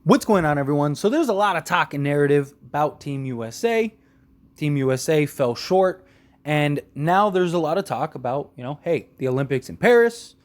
What's going on, everyone? So there's a lot of talk and narrative about Team USA. Team USA fell short, and now there's a lot of talk about, hey, the Olympics in Paris.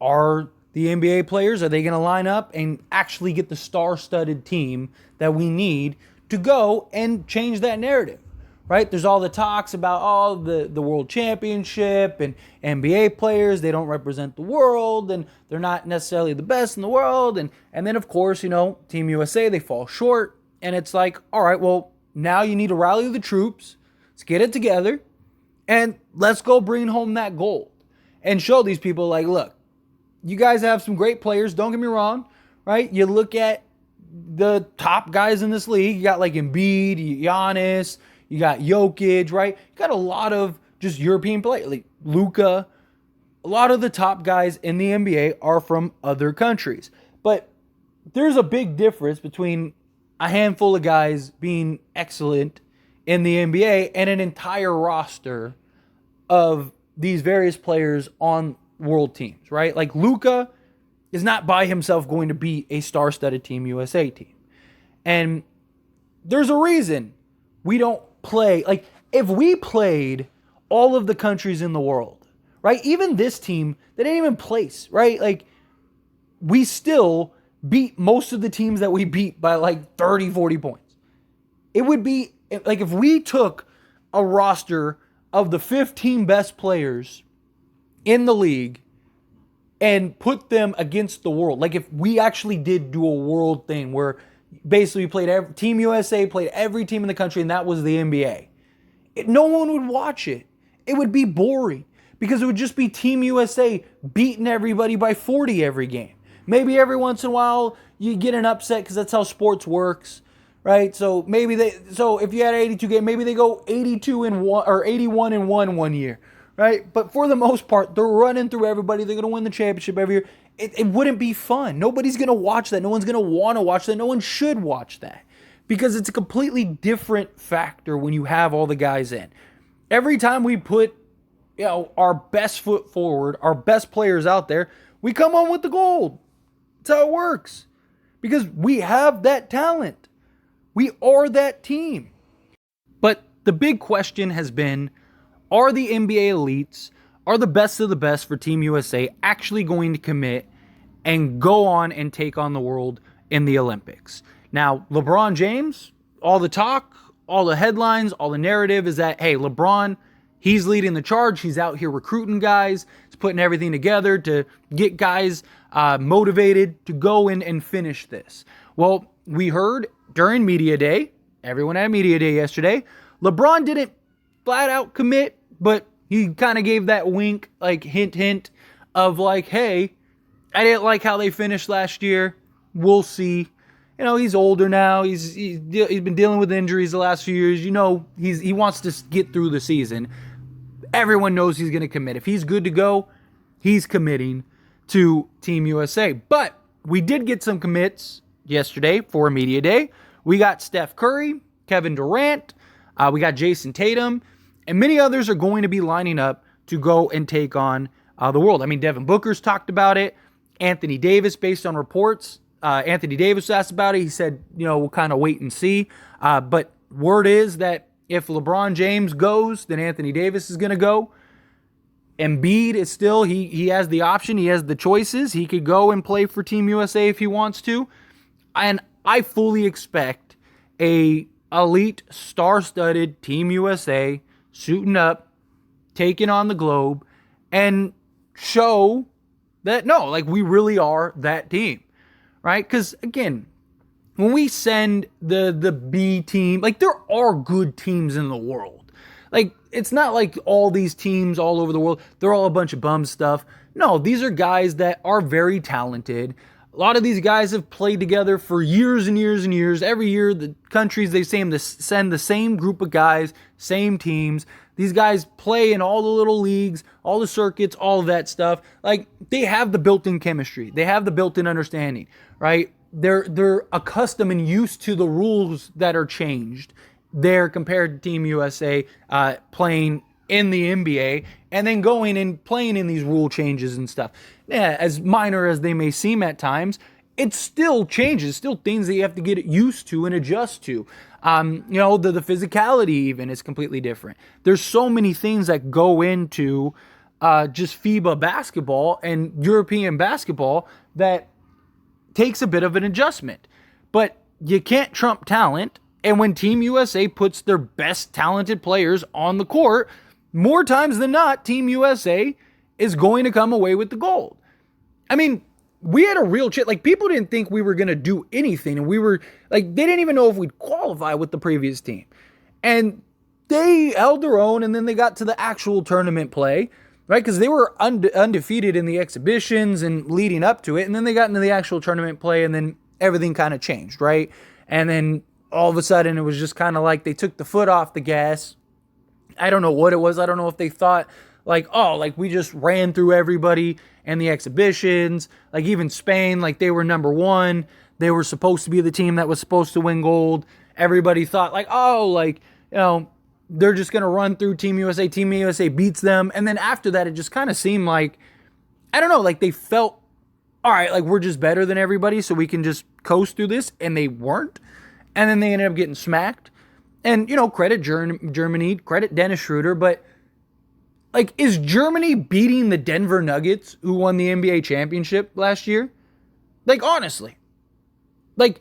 Are the NBA players, are they going to line up and actually get the star-studded team that we need to go and change that narrative? Right? There's all the talks about the world championship and NBA players, they don't represent the world and they're not necessarily the best in the world. And then, of course, Team USA, they fall short. And it's like, all right, well, now you need to rally the troops. Let's get it together and let's go bring home that gold and show these people, like, look, you guys have some great players. Don't get me wrong, right? You look at the top guys in this league. You got like Embiid, Giannis, you got Jokic, right? You got a lot of just European players, like Luka. A lot of the top guys in the NBA are from other countries. But there's a big difference between a handful of guys being excellent in the NBA and an entire roster of these various players on world teams, right? Like Luka is not by himself going to be a star-studded Team USA team. And there's a reason we don't play. Like, if we played all of the countries in the world, right? Even this team, they didn't even place, right? Like, we still beat most of the teams that we beat by like 30, 40 points. It would be like if we took a roster of the 15 best players in the league and put them against the world. Like if we actually did do a world thing where basically Team USA played every team in the country and that was the NBA. No one would watch it. It would be boring because it would just be Team USA beating everybody by 40 every game. Maybe every once in a while you get an upset because that's how sports works, right? So if you had an 82 game, maybe they go 82 and 1 or 81 and 1 year. Right? But for the most part, they're running through everybody. They're going to win the championship every year. It wouldn't be fun. Nobody's going to watch that. No one's going to want to watch that. No one should watch that because it's a completely different factor when you have all the guys in. Every time we put, our best foot forward, our best players out there, we come on with the gold. That's how it works because we have that talent. We are that team. But the big question has been, are the NBA elites, are the best of the best for Team USA actually going to commit and go on and take on the world in the Olympics? Now, LeBron James, all the talk, all the headlines, all the narrative is that, hey, LeBron, he's leading the charge. He's out here recruiting guys. He's putting everything together to get guys motivated to go in and finish this. Well, we heard during Media Day, everyone had Media Day yesterday, LeBron didn't flat out commit, but he kind of gave that wink, like hint of like, hey, I didn't like how they finished last year. We'll see. He's older now. He's been dealing with injuries the last few years. He wants to get through the season. Everyone knows he's going to commit. If he's good to go, he's committing to Team USA. But we did get some commits yesterday for Media Day. We got Steph Curry, Kevin Durant, we got Jason Tatum, and many others are going to be lining up to go and take on the world. I mean, Devin Booker's talked about it. Anthony Davis, based on reports, Anthony Davis asked about it. He said, we'll kind of wait and see. But word is that if LeBron James goes, then Anthony Davis is going to go. Embiid is still, he has the option. He has the choices. He could go and play for Team USA if he wants to. And I fully expect a elite, star-studded Team USA suiting up, taking on the globe, and show that, no, like we really are that team, right? Because, again, when we send the B team, like there are good teams in the world. Like, it's not like all these teams all over the world, they're all a bunch of bum stuff. No, these are guys that are very talented. A lot of these guys have played together for years and years and years. Every year, the countries, they send the same group of guys, same teams. These guys play in all the little leagues, all the circuits, all of that stuff. Like, they have the built-in chemistry. They have the built-in understanding, right? They're accustomed and used to the rules that are changed there compared to Team USA playing in the NBA and then going and playing in these rule changes and stuff. Yeah, as minor as they may seem at times, it still changes, still things that you have to get used to and adjust to. The physicality even is completely different. There's so many things that go into just FIBA basketball and European basketball that takes a bit of an adjustment. But you can't trump talent. And when Team USA puts their best talented players on the court, more times than not, Team USA is going to come away with the gold. I mean, we had a real chance. Like, people didn't think we were going to do anything. And we were, like, they didn't even know if we'd qualify with the previous team. And they held their own, and then they got to the actual tournament play, right? Because they were undefeated in the exhibitions and leading up to it. And then they got into the actual tournament play, and then everything kind of changed, right? And then all of a sudden, it was just kind of like they took the foot off the gas. I don't know what it was. I don't know if they thought, like, oh, like, we just ran through everybody and the exhibitions. Like, even Spain, like, they were number one. They were supposed to be the team that was supposed to win gold. Everybody thought, like, oh, like, they're just going to run through Team USA. Team USA beats them. And then after that, it just kind of seemed like, I don't know, like, they felt, all right, like, we're just better than everybody, so we can just coast through this. And they weren't. And then they ended up getting smacked. And, credit Germany, credit Dennis Schroeder, but, like, is Germany beating the Denver Nuggets, who won the NBA championship last year? Like, honestly. Like,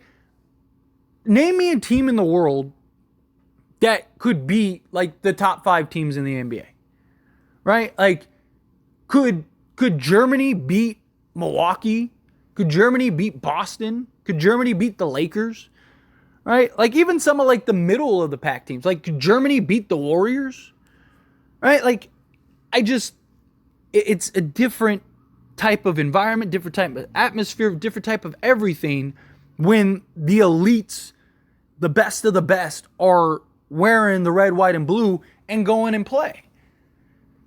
name me a team in the world that could beat, like, the top 5 teams in the NBA. Right? Like, could Germany beat Milwaukee? Could Germany beat Boston? Could Germany beat the Lakers? Right? Like, even some of, like, the middle of the pack teams. Like, could Germany beat the Warriors? Right? Like, it's a different type of environment, different type of atmosphere, different type of everything when the elites, the best of the best, are wearing the red, white, and blue and going and play.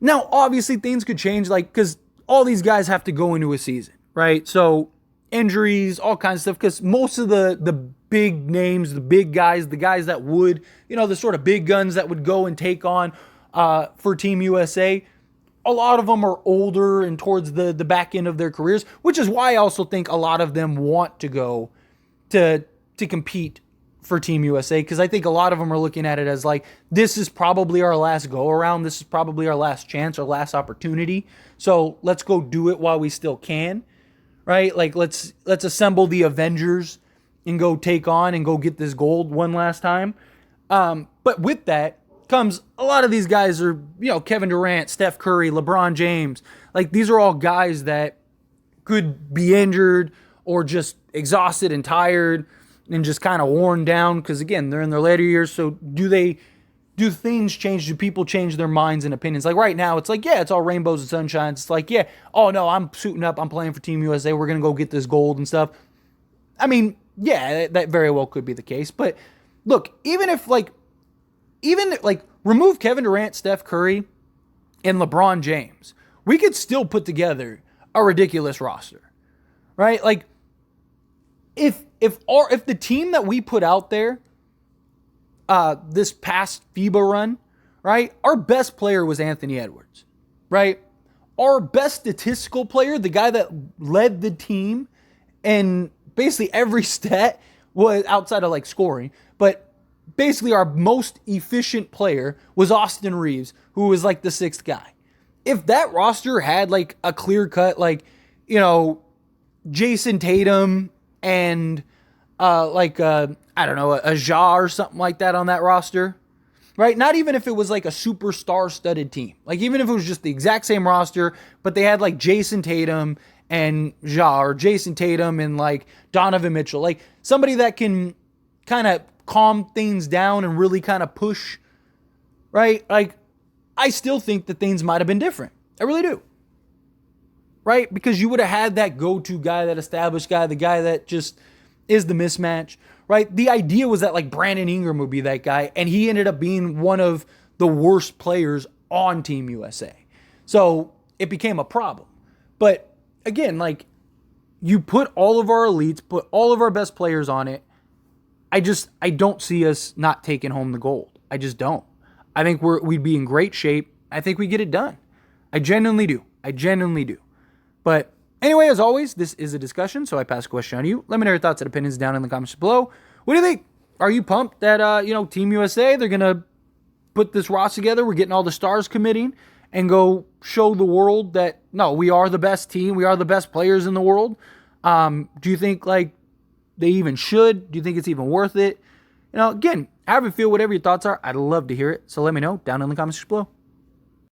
Now, obviously, things could change, like, because all these guys have to go into a season, right? So, injuries, all kinds of stuff, because most of the big names, the big guys, the guys that would, the sort of big guns that would go and take on for Team USA, a lot of them are older and towards the back end of their careers, which is why I also think a lot of them want to go to compete for Team USA, because I think a lot of them are looking at it as like, this is probably our last go around. This is probably our last chance, our last opportunity. So let's go do it while we still can, right? Like, let's assemble the Avengers and go take on and go get this gold one last time. But with that comes a lot of these guys are, Kevin Durant, Steph Curry, LeBron James. Like, these are all guys that could be injured or just exhausted and tired and just kind of worn down because, again, they're in their later years. So do things change? Do people change their minds and opinions? Like, right now, it's like, yeah, it's all rainbows and sunshines. It's like, yeah, oh, no, I'm suiting up. I'm playing for Team USA. We're going to go get this gold and stuff. I mean, yeah, that very well could be the case. But look, even remove Kevin Durant, Steph Curry, and LeBron James, we could still put together a ridiculous roster, right? Like, if the team that we put out there this past FIBA run, right, our best player was Anthony Edwards, right? Our best statistical player, the guy that led the team, and basically every stat was outside of, like, scoring, but basically our most efficient player was Austin Reeves, who was, like, the 6th guy. If that roster had, like, a clear cut, like, Jason Tatum and I don't know, a Ja or something like that on that roster, right? Not even if it was like a superstar studded team. Like, even if it was just the exact same roster, but they had like Jason Tatum and Ja, or Jason Tatum and like Donovan Mitchell, like somebody that can kind of calm things down and really kind of push, right? Like, I still think that things might have been different. I really do. Right? Because you would have had that go-to guy, that established guy, the guy that just is the mismatch, right? The idea was that, like, Brandon Ingram would be that guy, and he ended up being one of the worst players on Team USA. So it became a problem. But again, like, you put all of our elites, put all of our best players on it. I don't see us not taking home the gold. I just don't. I think we'd be in great shape. I think we get it done. I genuinely do. But Anyway, as always, this is a discussion, so I pass a question on to you. Let me know your thoughts and opinions down in the comments below. What do you think? Are you pumped that, Team USA, they're going to put this roster together? We're getting all the stars committing and go show the world that, no, we are the best team. We are the best players in the world. Do you think, they even should? Do you think it's even worth it? Again, have a feel, whatever your thoughts are. I'd love to hear it. So let me know down in the comments below.